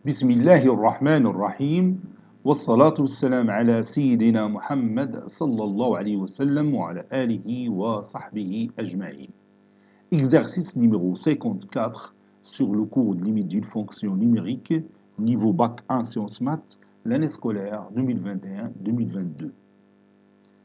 بسم الله الرحمن الرحيم والصلاة والسلام على سيدنا محمد صلى الله عليه وسلم وعلى آله وصحبه أجمعين. Exercice numéro 54 sur le cours de limite d'une fonction numérique, niveau bac 1 sciences maths, l'année scolaire 2021-2022.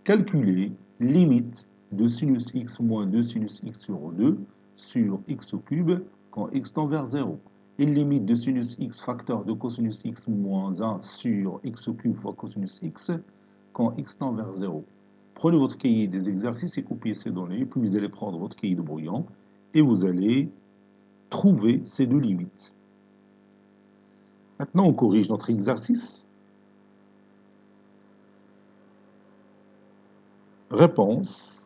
Calculer limite de sinus x moins 2 sinus x sur x au cube quand x tend vers 0. Et limite de sinus x facteur de cosinus x moins 1 sur x au cube fois cosinus x quand x tend vers 0. Prenez votre cahier des exercices et copiez ces données, puis vous allez prendre votre cahier de brouillon et vous allez trouver ces deux limites. Maintenant, on corrige notre exercice. Réponse.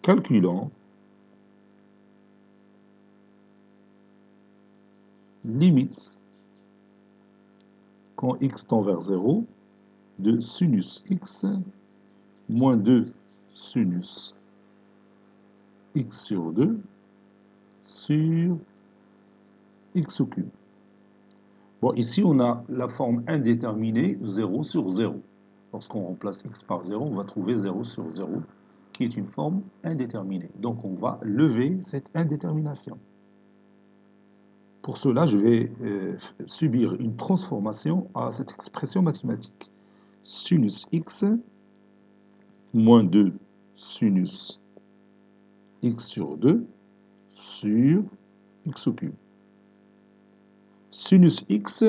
Calculant limite quand x tend vers 0 de sinus x moins 2 sinus x sur 2 sur x au cube. Bon, ici, on a la forme indéterminée 0 sur 0. Lorsqu'on remplace x par 0, on va trouver 0 sur 0, qui est une forme indéterminée. Donc, on va lever cette indétermination. Pour cela, je vais subir une transformation à cette expression mathématique. Sinus x moins 2 sinus x sur 2 sur x au cube. Sinus x,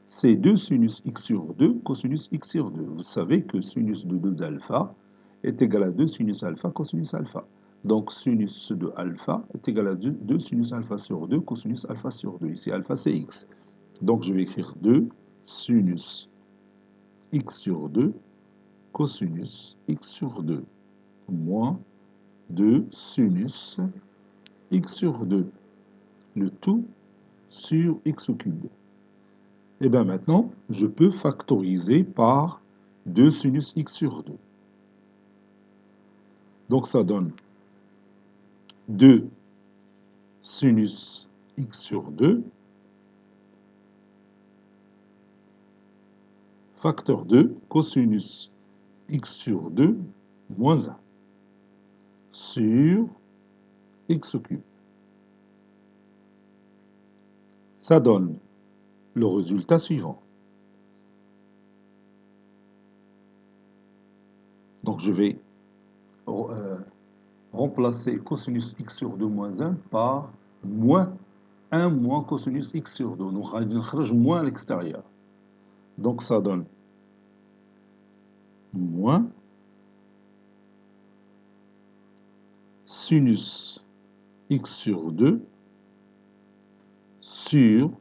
c'est 2 sinus x sur 2 cosinus x sur 2. Vous savez que sinus de 2 alpha est égal à 2 sinus alpha cosinus alpha. Donc sinus de alpha est égal à 2 sinus alpha sur 2 cosinus alpha sur 2. Ici, alpha, c'est x. Donc je vais écrire 2 sinus x sur 2 cosinus x sur 2 moins 2 sinus x sur 2, le tout sur x au cube. Et bien maintenant, je peux factoriser par 2 sinus x sur 2. Donc ça donne 2 sinus x sur 2 facteur 2 cosinus x sur 2 moins 1 sur x au cube. Ça donne le résultat suivant. Donc je vais remplacer cosinus x sur 2 moins 1 par moins 1 moins cosinus x sur 2. Donc on moins à l'extérieur. Donc ça donne moins sinus x sur 2 sur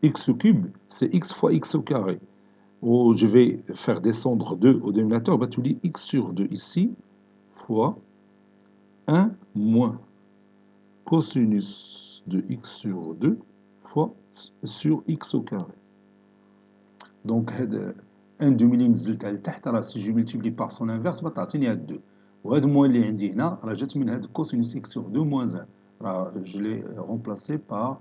x au cube, c'est x fois x au carré. Oh, je vais faire descendre 2 au dénominateur, bah, tu lis x sur 2 ici, fois 1 moins cosinus de x sur 2 fois sur x au carré. Donc, 1 demi نزلت على تحت راه si je multiplie par son inverse تعطيني هاد 2. وهاد الموان اللي عندي هنا راه جات من هاد cosinus x sur 2 moins 1. راه je l'ai remplacé par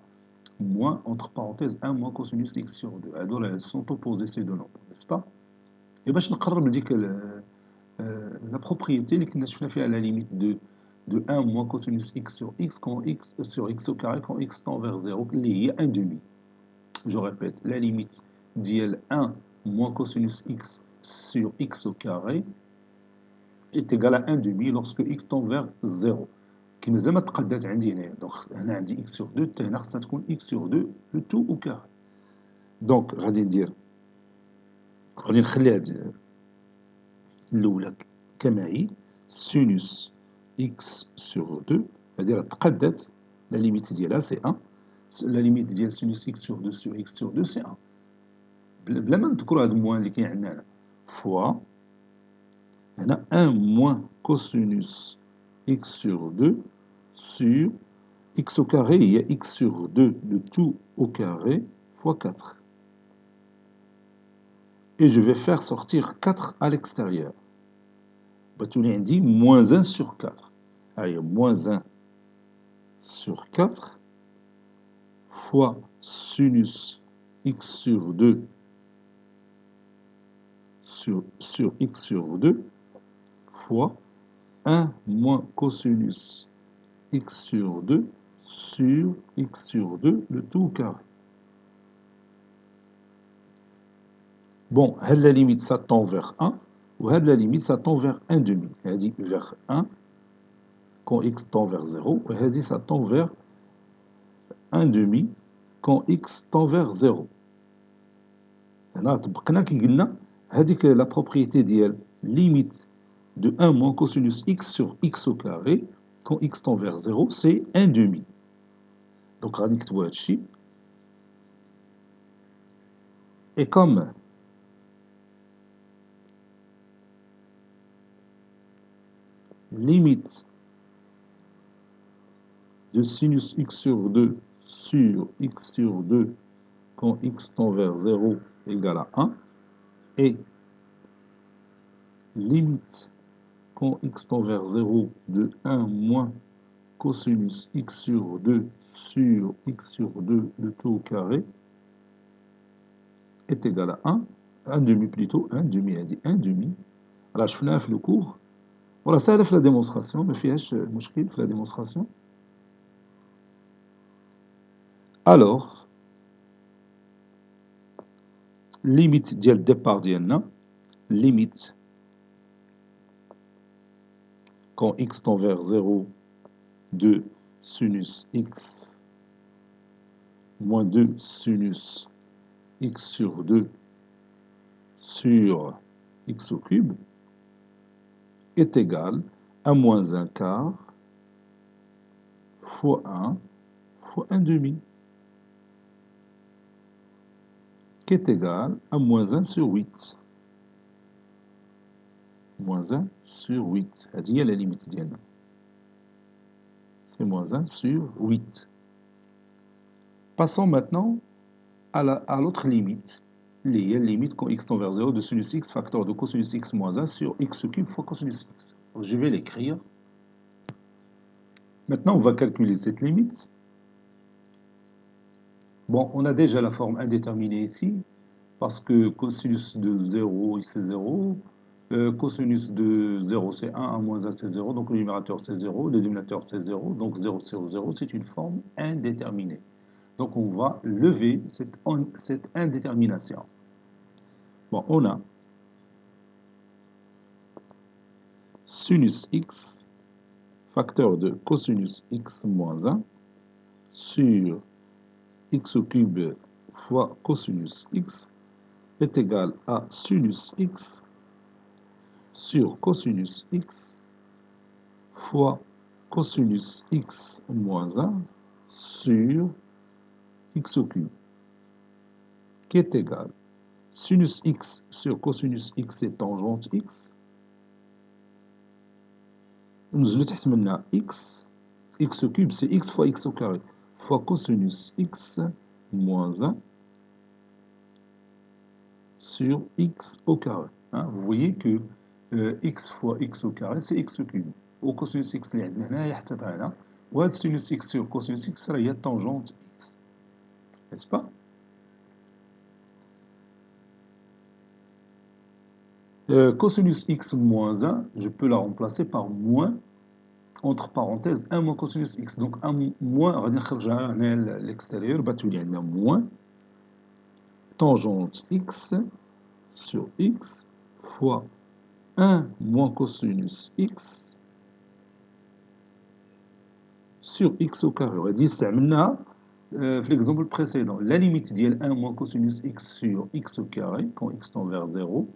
moins, entre parenthèses, 1 moins cosinus x sur 2. هادو elles sont opposées ces deux nombres, n'est-ce pas? Et باش نقرب لديك la propriété اللي كنا شفنا فيها la limite de 1 moins cosinus x sur x quand x sur x au carré quand x tend vers 0 اللي هي 1 demi. Je répète, la limite ديال 1 moins cosinus x sur x au carré est égale à 1 demi lorsque x tend vers 0. qui مازال ما تقادات عندي هنايا. دونك هنا عندي x sur 2 حتى هنا خصها تكون x sur 2 le tout au carré. دونك غادي ندير غادي نخلي هاد الأولى كما هي sinus x sur 2 غادي راه تقادات la limite ديالها c'est 1 la limite ديال sinus x sur 2 sur x sur 2 c'est 1 بلا ما نذكروا هاد الموان اللي كاين عندنا هنا فوا هنا 1 moins cosinus x sur 2 sur x au carré, il y a x sur 2, le tout au carré, fois 4. Et je vais faire sortir 4 à l'extérieur. Batouli dit moins 1 sur 4. Allez, moins 1 sur 4 fois sinus x sur 2 sur x sur 2 fois 1 moins cosinus x sur 2 sur x sur 2, le tout au carré. Bon, la limite, ça tend vers 1, ou la limite, ça tend vers 1 demi. Elle dit vers 1, quand x tend vers 0, ou elle dit ça tend vers 1 demi, quand x tend vers 0. هنا طبقنا كي قلنا هذيك لا propriété ديال limite de 1 moins cosinus x sur x au carré quand x tend vers 0 c'est 1 demi. Donc غادي نكتبوا هادشي. Et comme limite de sinus x sur 2 sur x sur 2 quand x tend vers 0 égale à 1 et limite quand x tend vers 0 de 1 moins cosinus x sur 2 sur x sur 2 le tout au carré est égal à 1, 1 demi plutôt, 1 demi, elle dit 1 demi. Alors je fais le cours. Voilà, ça c'est la démonstration, ما فيهاش مشكل في la démonstration. Alors, limite ديال départ ديالنا, limite quand x tend vers 0 de sinus x moins 2 sinus x sur 2 sur x au cube est égal à moins 1 quart fois 1 fois 1 demi, qui est égal à moins 1 sur 8. Moins 1 sur 8. هذه هي la limite ديالنا. C'est moins 1 sur 8. Passons maintenant à l'autre limite. La limite quand x tend vers 0 de sinus x facteur de cosinus x moins 1 sur x cube fois cosinus x. Je vais l'écrire. Maintenant, on va calculer cette limite. Bon, on a déjà la forme indéterminée ici, parce que cosinus de 0, c'est 0. Cosinus de 0, c'est 1, 1 moins 1, c'est 0. Donc le numérateur, c'est 0. Le dénominateur, c'est 0. Donc 0 sur 0, c'est une forme indéterminée. Donc on va lever cette indétermination. Bon, on a sinus x, facteur de cosinus x moins 1, sur x au cube fois cosinus x est égal à sinus x sur cosinus x fois cosinus x moins 1 sur x au cube, qui est égal sinus x sur cosinus x c'est tangente x. نزلو تحت منها x au cube c'est x fois x au carré fois cosinus x moins 1 sur x au carré. Hein, vous voyez que x fois x au carré c'est x au cube. Au cosinus x اللي عندنا هنا يحتفظ هنا وهذا sinus x sur cosinus x راه هي tangente x. N'est-ce pas? Cosinus x moins 1, je peux la remplacer par moins, entre parenthèses, 1 moins cosinus x. Donc 1 moins, غادي نخرجها هنا l'extérieur, بتولي عندنا moins tangente x sur x fois 1 moins cosinus x sur x au carré. غادي استعملناها في l'exemple précédent. La limite ديال 1 moins cosinus x sur x au carré, quand x tend vers 0,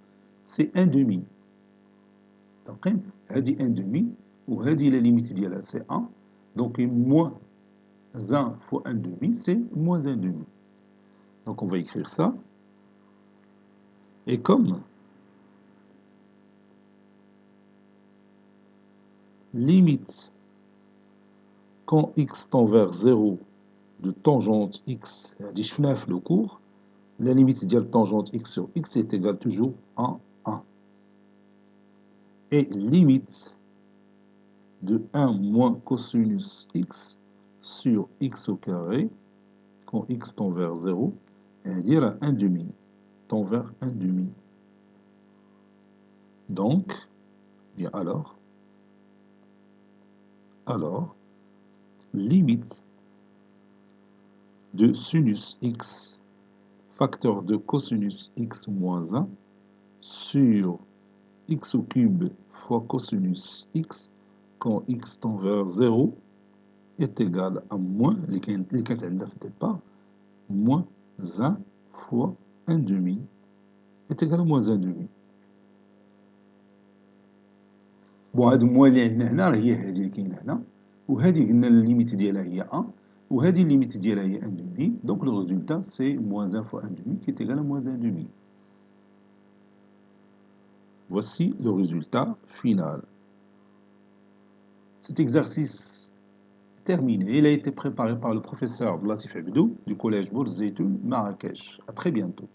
c'est 1 demi. Donc, هذه 1 demi, وهذه la limite ديالها c'est 1. Donc, moins 1 fois 1 demi, c'est moins 1 demi. Donc, on va écrire ça. Et comme limite quand x tend vers 0 de tangente x, هذه شفناها في le cours, la limite ديال tangente x sur x est égale toujours à 1. Et limite de 1 moins cosinus x sur x au carré, quand x tend vers 0, c'est-à-dire 1 demi, tend vers 1 demi. Donc, bien alors, limite de sinus x, facteur de cosinus x moins 1, sur x au cube fois cosinus x, quand x tend vers 0, est égal à moins, les quatre pas, moins 1 fois 1 demi, est égal à moins 1 demi. بون هاد الموان اللي عندنا هنا هي هادي اللي كاينه هنا وهادي قلنا الليميت ديالها هي 1 وهادي الليميت ديالها هي 1 demi. Donc le résultat c'est moins 1 fois 1 demi qui est égal à moins 1 demi. Voici le résultat final. Cet exercice terminé. Il a été préparé par le professeur Abdelatif Abdou du collège Bourz Zeytoun Marrakech. À très bientôt.